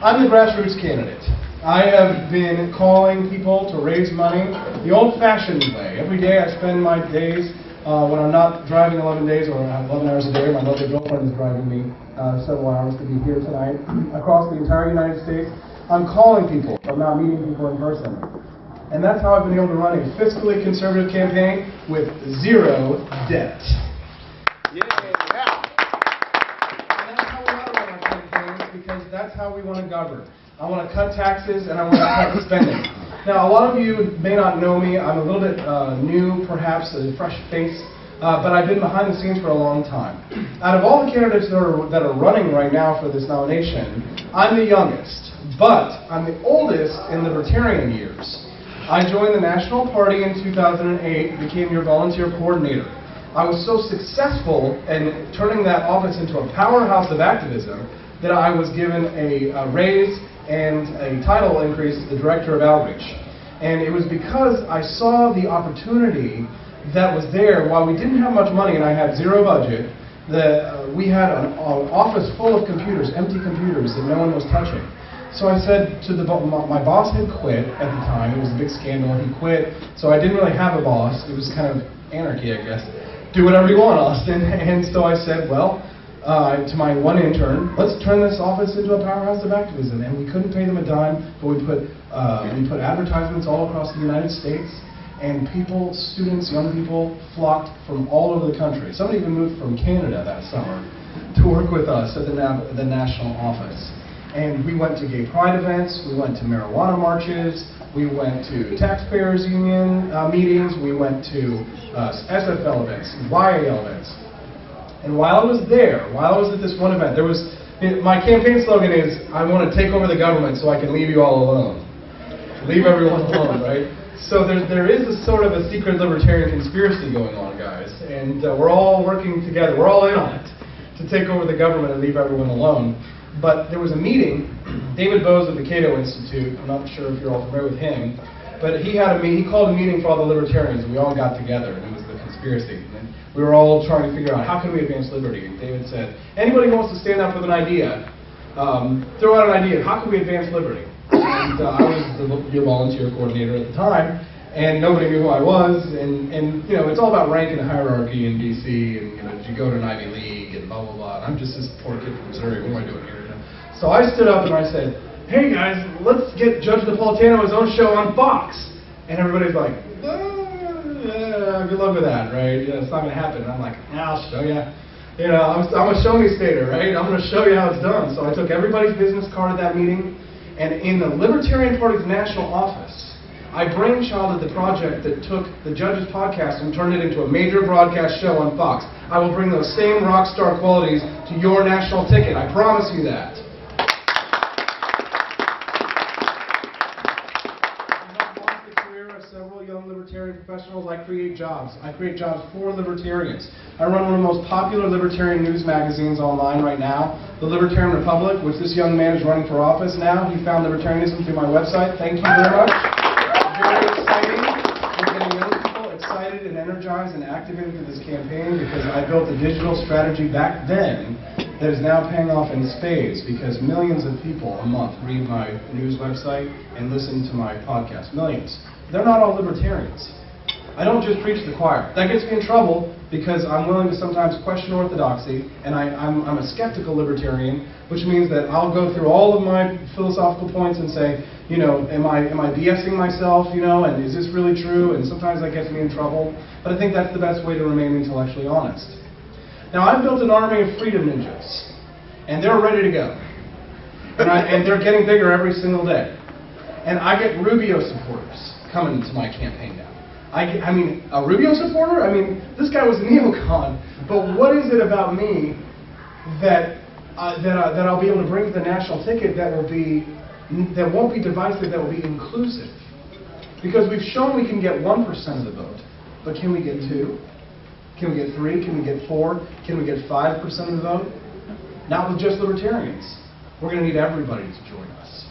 I'm the grassroots candidate. I have been calling people to raise money the old-fashioned way. Every day I spend my days, when I'm not driving 11 days or 11 hours a day, my lovely girlfriend is driving me several hours to be here tonight, across the entire United States. I'm calling people. I'm not meeting people in person. And that's how I've been able to run a fiscally conservative campaign with zero debt. Yeah. And that's how we want to run our campaigns, because that's how we want to govern. I want to cut taxes and I want to cut spending. Now, a lot of you may not know me. I'm a little bit new, perhaps a fresh face, but I've been behind the scenes for a long time. Out of all the candidates that are running right now for this nomination, I'm the youngest, but I'm the oldest in Libertarian years. I joined the National Party in 2008, became your volunteer coordinator. I was so successful in turning that office into a powerhouse of activism that I was given a raise and a title increase as the Director of Outreach. And it was because I saw the opportunity that was there. While we didn't have much money and I had zero budget, that we had an office full of computers, empty computers that no one was touching. So I said to my boss had quit at the time. It was a big scandal. He quit. So I didn't really have a boss. It was kind of anarchy, I guess. Do whatever you want, Austin. And so I said, well, to my one intern, let's turn this office into a powerhouse of activism. And we couldn't pay them a dime, but we put advertisements all across the United States, and people, students, young people, flocked from all over the country. Somebody even moved from Canada that summer to work with us at the national office. And we went to gay pride events, we went to marijuana marches, we went to taxpayers union meetings, we went to SFL events, YAL events. And while I was there, while I was at this one event, my campaign slogan is, I want to take over the government so I can leave you all alone. Leave everyone alone, right? So there is a sort of a secret libertarian conspiracy going on, guys. And we're all working together, we're all in on it, to take over the government and leave everyone alone. But there was a meeting, David Bose of the Cato Institute, I'm not sure if you're all familiar with him, but he called a meeting for all the libertarians, and we all got together, and it was the conspiracy. And we were all trying to figure out, how can we advance liberty? And David said, anybody who wants to stand up with an idea, throw out an idea, how can we advance liberty? And I was your volunteer coordinator at the time, and nobody knew who I was, and you know, it's all about rank and hierarchy in DC, and you know, did you go to an Ivy League, and blah, blah, blah, and I'm just this poor kid from Missouri, what am I doing here? You know? So I stood up and I said, hey guys, let's get Judge Napolitano's own show on Fox. And everybody's like, good luck with that, right? You know, it's not going to happen. And I'm like, I'll show you. You know, I'm a show me stater, right? I'm going to show you how it's done. So I took everybody's business card at that meeting, and in the Libertarian Party's national office, I brainchilded the project that took the Judge's podcast and turned it into a major broadcast show on Fox. I will bring those same rock star qualities to your national ticket. I promise you that. Young libertarian professionals. I create jobs. I create jobs for libertarians. I run one of the most popular libertarian news magazines online right now, the Libertarian Republic, which this young man is running for office now. He found libertarianism through my website. Thank you very much. Very exciting. We're getting young people excited and energized and activated for this campaign, because I built a digital strategy back then that is now paying off in spades, because millions of people a month read my news website and listen to my podcast. Millions. They're not all libertarians. I don't just preach to the choir. That gets me in trouble because I'm willing to sometimes question orthodoxy, and I'm a skeptical libertarian, which means that I'll go through all of my philosophical points and say, you know, am I BSing myself, you know, and is this really true? And sometimes that gets me in trouble, but I think that's the best way to remain intellectually honest. Now, I've built an army of freedom ninjas, and they're ready to go. And they're getting bigger every single day. And I get Rubio supporters coming to my campaign now. I mean, a Rubio supporter? I mean, this guy was a neocon, but what is it about me that I'll be able to bring to the national ticket that won't be divisive, that will be inclusive? Because we've shown we can get 1% of the vote, but can we get 2? Can we get 3? Can we get 4? Can we get 5% of the vote? Not with just libertarians. We're going to need everybody to join us.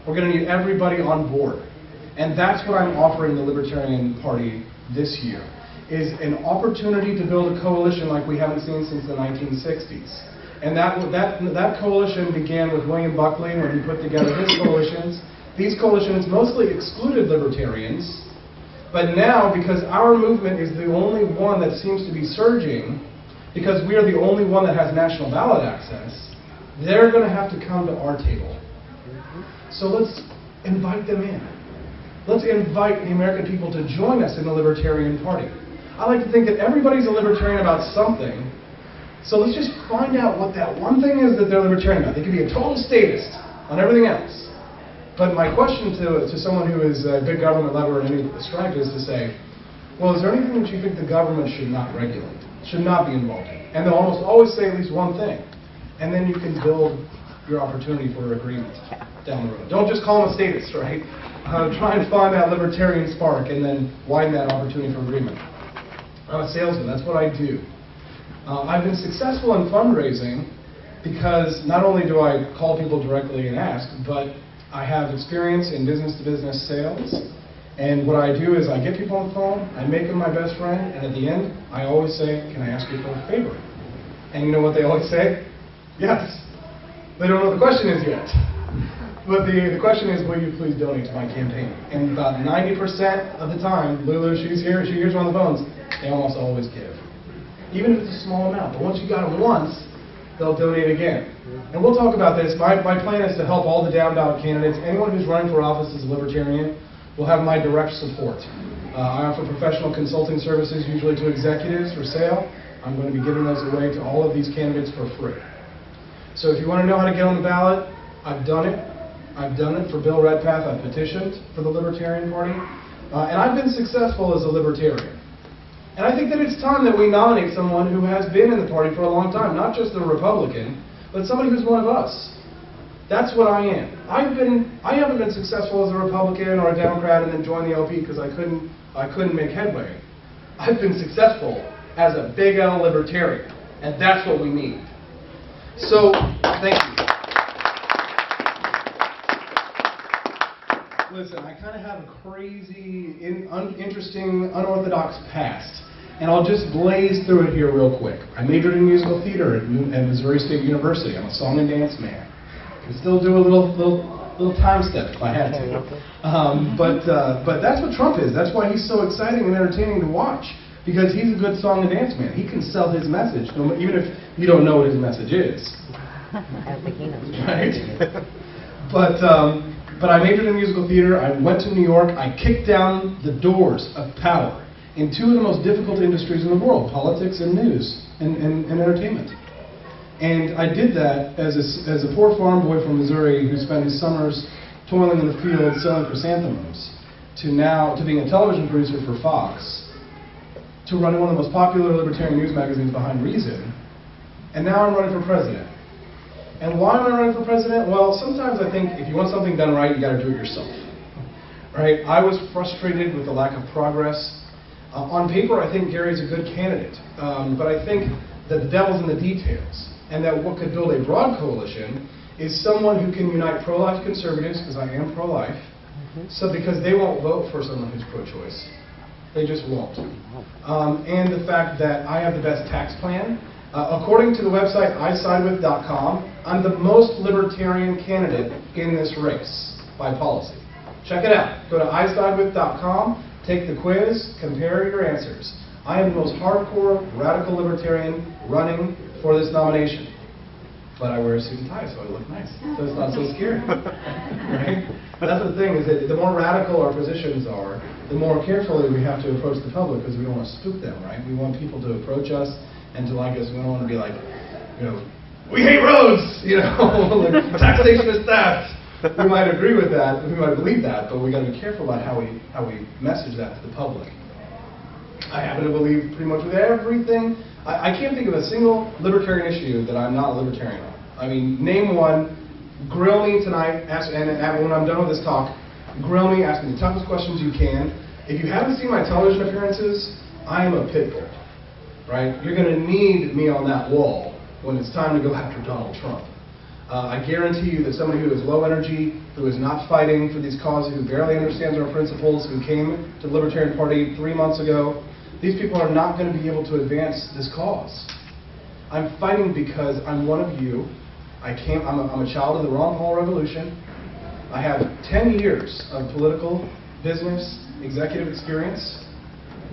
We're going to need everybody on board. And that's what I'm offering the Libertarian Party this year, is an opportunity to build a coalition like we haven't seen since the 1960s. And that coalition began with William Buckley when he put together his coalitions. These coalitions mostly excluded libertarians, but now, because our movement is the only one that seems to be surging, because we are the only one that has national ballot access, they're going to have to come to our table. So let's invite them in. Let's invite the American people to join us in the Libertarian Party. I like to think that everybody's a libertarian about something, so let's just find out what that one thing is that they're libertarian about. They could be a total statist on everything else. But my question to someone who is a big government lover in any stripe is to say, well, is there anything that you think the government should not regulate, should not be involved in? And they'll almost always say at least one thing. And then you can build your opportunity for agreement down the road. Don't just call them a statist, right? Try and find that libertarian spark and then widen that opportunity for agreement. I'm a salesman. That's what I do. I've been successful in fundraising because not only do I call people directly and ask, but I have experience in business-to-business sales. And what I do is I get people on the phone, I make them my best friend, and at the end, I always say, can I ask you for a favor? And you know what they always say? Yes. They don't know what the question is yet. But the question is, will you please donate to my campaign? And about 90% of the time, Lulu, she's here, she hears on the phones, they almost always give. Even if it's a small amount. But once you got them once, they'll donate again. And we'll talk about this. My plan is to help all the down-ballot candidates. Anyone who's running for office as a libertarian will have my direct support. I offer professional consulting services, usually to executives for sale. I'm going to be giving those away to all of these candidates for free. So if you want to know how to get on the ballot, I've done it. I've done it for Bill Redpath. I've petitioned for the Libertarian Party. And I've been successful as a libertarian. And I think that it's time that we nominate someone who has been in the party for a long time, not just a Republican, but somebody who's one of us. That's what I am. I haven't been successful as a Republican or a Democrat and then joined the LP because I couldn't make headway. I've been successful as a big L libertarian, and that's what we need. So, thank you. Listen, I kind of have a crazy, interesting, unorthodox past, and I'll just blaze through it here real quick. I majored in musical theater at Missouri State University. I'm a song and dance man. I can still do a little time step if I had to. But that's what Trump is. That's why he's so exciting and entertaining to watch, because he's a good song and dance man. He can sell his message, even if you don't know what his message is. I don't think he knows. Right? But I majored in musical theater. I went to New York. I kicked down the doors of power in two of the most difficult industries in the world, politics and news and entertainment. And I did that as a poor farm boy from Missouri who spent his summers toiling in the field selling chrysanthemums, to being a television producer for Fox, to running one of the most popular libertarian news magazines, Behind Reason, and now I'm running for president. And why am I running for president? Well, sometimes I think if you want something done right, you got to do it yourself. Right? I was frustrated with the lack of progress. On paper, I think Gary's a good candidate, but I think that the devil's in the details, and that what could build a broad coalition is someone who can unite pro-life conservatives, because I am pro-life, so because they won't vote for someone who's pro-choice. They just won't. And the fact that I have the best tax plan. According to the website isidewith.com, I'm the most libertarian candidate in this race by policy. Check it out. Go to isidewith.com, take the quiz, compare your answers. I am the most hardcore, radical libertarian running for this nomination. But I wear a suit and tie, so I look nice. So it's not so scary. Right? That's the thing, is that the more radical our positions are, the more carefully we have to approach the public, because we don't want to spook them, right? We want people to approach us and to like us. We don't want to be like, we hate roads, like, taxation is theft. We might agree with that, we might believe that, but we got to be careful about how we message that to the public. I happen to believe pretty much with everything. I can't think of a single libertarian issue that I'm not a libertarian on. I mean, name one, grill me tonight, and when I'm done with this talk, grill me, ask me the toughest questions you can. If you haven't seen my television appearances, I am a pit bull. Right? You're going to need me on that wall when it's time to go after Donald Trump. I guarantee you that somebody who is low energy, who is not fighting for these causes, who barely understands our principles, who came to the Libertarian Party 3 months ago, these people are not going to be able to advance this cause. I'm fighting because I'm one of you. I'm a child of the Ron Paul Revolution. I have 10 years of political, business, executive experience.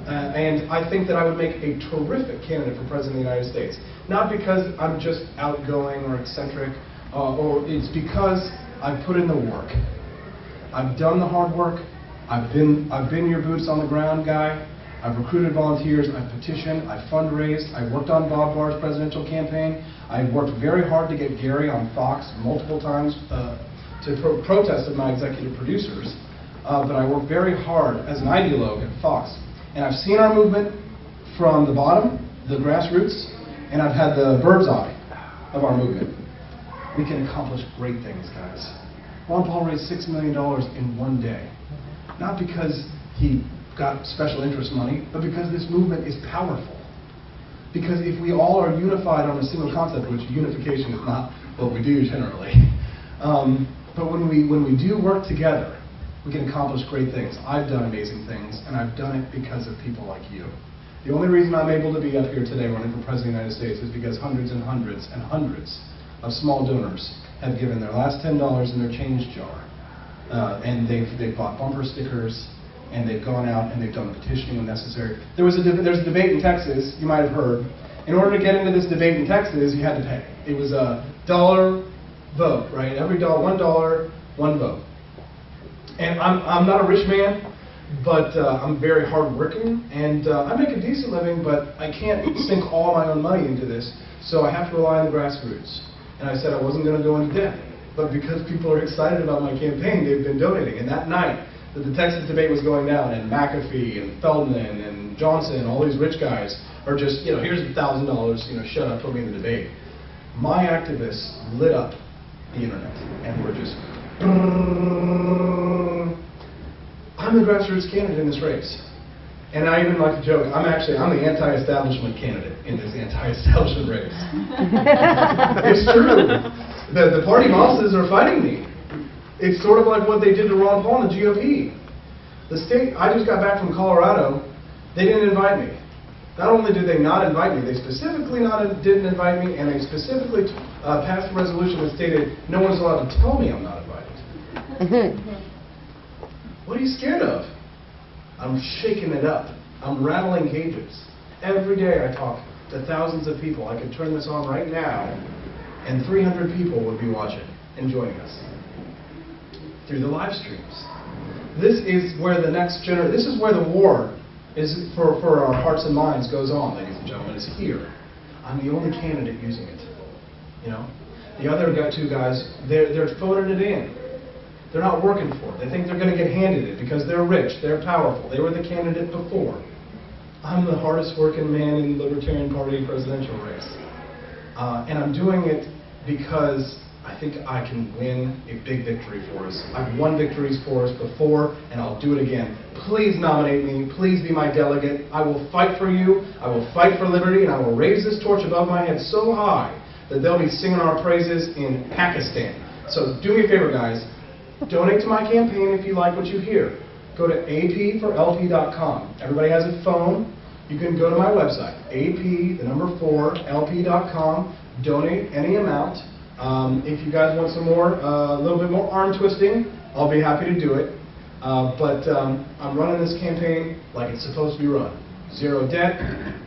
And I think that I would make a terrific candidate for President of the United States. Not because I'm just outgoing or eccentric, or it's because I've put in the work. I've done the hard work. I've been your boots on the ground guy. I've recruited volunteers. I've petitioned. I've fundraised. I've worked on Bob Barr's presidential campaign. I've worked very hard to get Gary on Fox multiple times to protest of my executive producers. But I worked very hard as an ideologue at Fox. And I've seen our movement from the bottom, the grassroots, and I've had the bird's eye of our movement. We can accomplish great things, guys. Ron Paul raised $6 million in one day. Not because he got special interest money, but because this movement is powerful. Because if we all are unified on a single concept, which unification is not what we do generally, but when we do work together, we can accomplish great things. I've done amazing things, and I've done it because of people like you. The only reason I'm able to be up here today running for President of the United States is because hundreds and hundreds and hundreds of small donors have given their last $10 in their change jar. And they've bought bumper stickers, and they've gone out and they've done the petitioning when necessary. There's a debate in Texas, you might have heard. In order to get into this debate in Texas, you had to pay. It was a $1 vote, right? Every $1, one vote. And I'm not a rich man, but I'm very hardworking, and I make a decent living, but I can't sink all my own money into this, so I have to rely on the grassroots. And I said I wasn't going to go into debt, but because people are excited about my campaign, they've been donating. And that night that the Texas debate was going down, and McAfee and Feldman and Johnson, all these rich guys are just, here's $1,000, shut up, put me in the debate. My activists lit up the internet, and were just, I'm the grassroots candidate in this race. And I even like to joke, I'm the anti-establishment candidate in this anti-establishment race. It's true. The party bosses are fighting me. It's sort of like what they did to Ron Paul and the GOP. The state, I just got back from Colorado, they didn't invite me. Not only did they not invite me, they specifically didn't invite me, and they specifically passed a resolution that stated no one's allowed to tell me I'm not invited. What are you scared of? I'm shaking it up. I'm rattling cages. Every day I talk to thousands of people. I could turn this on right now, and 300 people would be watching and joining us through the live streams. This is where the next generation, this is where the war is for our hearts and minds goes on, ladies and gentlemen, is here. I'm the only candidate using it. The other two guys, they're phoning it in. They're not working for it. They think they're going to get handed it because they're rich, they're powerful. They were the candidate before. I'm the hardest working man in the Libertarian Party presidential race. And I'm doing it because I think I can win a big victory for us. I've won victories for us before, and I'll do it again. Please nominate me. Please be my delegate. I will fight for you. I will fight for liberty, and I will raise this torch above my head so high that they'll be singing our praises in Pakistan. So do me a favor, guys. Donate to my campaign if you like what you hear. Go to ap4lp.com. Everybody has a phone. You can go to my website, ap4lp.com. Donate any amount. If you guys want some more, a little bit more arm twisting, I'll be happy to do it. But I'm running this campaign like it's supposed to be run. Zero debt,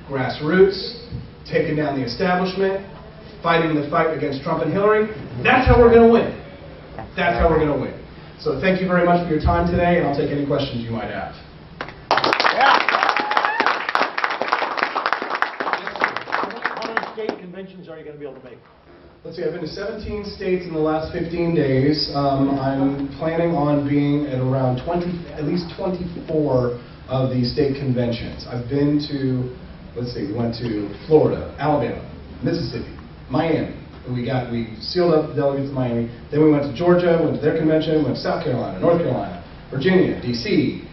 grassroots, taking down the establishment, fighting the fight against Trump and Hillary. That's how we're going to win. That's how we're going to win. So thank you very much for your time today, and I'll take any questions you might have. How many state conventions are you going to be able to make? Let's see, I've been to 17 states in the last 15 days. I'm planning on being at around at least 24 of these state conventions. I've been to, we went to Florida, Alabama, Mississippi, Miami. We sealed up the delegates in Miami. Then we went to Georgia, went to their convention, went to South Carolina, North Carolina, Virginia, D.C.,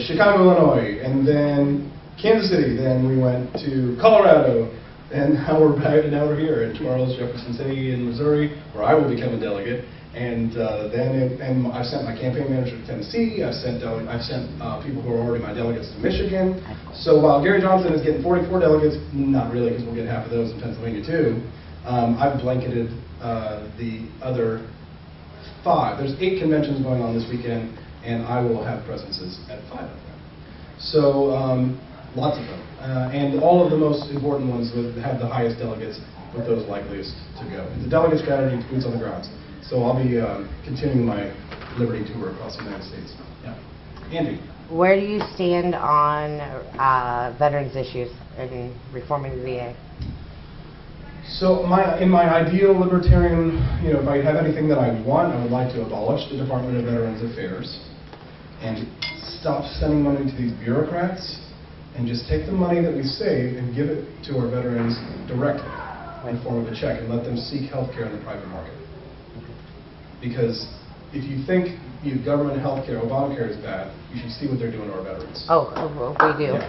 Chicago, Illinois, and then Kansas City. Then we went to Colorado, and now we're here in Charles Jefferson City in Missouri, where I will become a delegate. And then I've sent my campaign manager to Tennessee. I've sent people who are already my delegates to Michigan. So while Gary Johnson is getting 44 delegates, not really, because we'll get half of those in Pennsylvania too. I've blanketed the other 5. There's 8 conventions going on this weekend, and I will have presences at 5 of them. So lots of them, and all of the most important ones would have the highest delegates, with those likeliest to go. The delegate strategy is boots on the ground. So I'll be continuing my Liberty tour across the United States. Yeah. Andy. Where do you stand on veterans issues and reforming the VA? So in my ideal libertarian, if I have anything that I want, I would like to abolish the Department of Veterans Affairs and stop sending money to these bureaucrats and just take the money that we save and give it to our veterans directly in the form of a check and let them seek health care in the private market. Because if you think government health care, Obamacare is bad, you should see what they're doing to our veterans. Oh, we do. Yeah.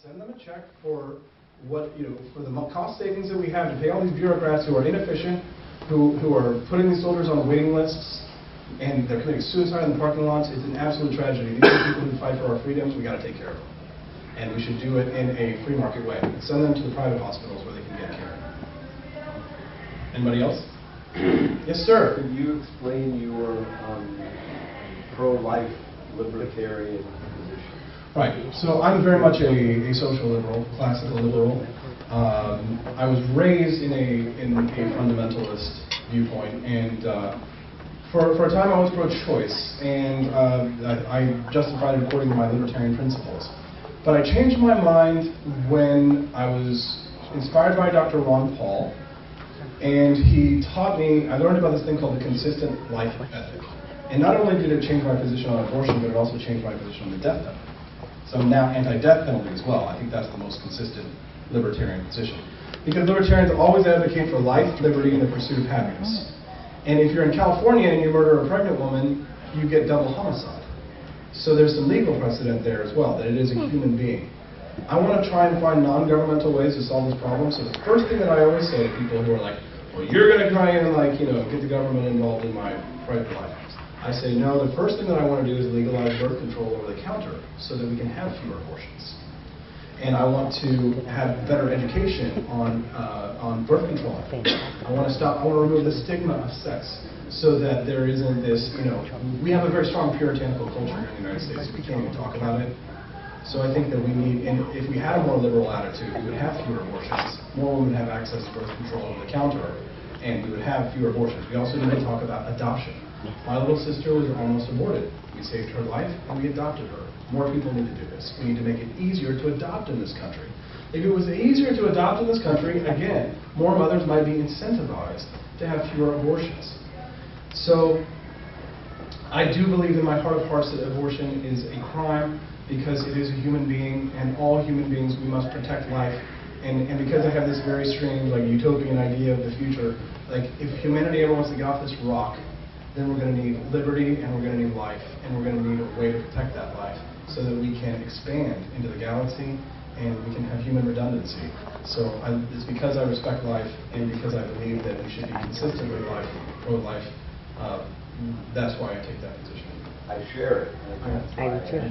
Send them a check for for the cost savings that we have to pay all these bureaucrats who are inefficient, who are putting these soldiers on waiting lists, and they're committing suicide in the parking lots. It's an absolute tragedy. These are people who fight for our freedoms. We got to take care of them. And we should do it in a free market way. Send them to the private hospitals where they can get care. Anybody else? Yes, sir. Could you explain your pro-life libertarian position? Right. So I'm very much a social liberal, classical liberal. I was raised in a fundamentalist viewpoint, and for a time I was pro-choice, and I justified it according to my libertarian principles. But I changed my mind when I was inspired by Dr. Ron Paul, and he taught me, I learned about this thing called the consistent life ethic. And not only did it change my position on abortion, but it also changed my position on the death penalty. So I'm now anti-death penalty as well. I think that's the most consistent libertarian position. Because libertarians always advocate for life, liberty, and the pursuit of happiness. And if you're in California and you murder a pregnant woman, you get double homicide. So there's some legal precedent there as well, that it is a human being. I want to try and find non-governmental ways to solve this problem. So the first thing that I always say to people who are like, well, you're going to try and get the government involved in my private life. I say, no, the first thing that I want to do is legalize birth control over the counter so that we can have fewer abortions. And I want to have better education on birth control. I want to remove the stigma of sex so that there isn't this, we have a very strong puritanical culture here in the United States. We can't even talk about it. So I think that we need, and if we had a more liberal attitude, we would have fewer abortions. More women would have access to birth control over the counter, and we would have fewer abortions. We also need to talk about adoption. My little sister was almost aborted. We saved her life, and we adopted her. More people need to do this. We need to make it easier to adopt in this country. If it was easier to adopt in this country, again, more mothers might be incentivized to have fewer abortions. So I do believe in my heart of hearts that abortion is a crime because it is a human being, and all human beings, we must protect life. And because I have this very strange, utopian idea of the future, if humanity ever wants to get off this rock, then we're going to need liberty, and we're going to need life, and we're going to need a way to protect that life so that we can expand into the galaxy and we can have human redundancy. So it's because I respect life and because I believe that we should be consistent with life, pro-life. That's why I take that position. I share it. I do too.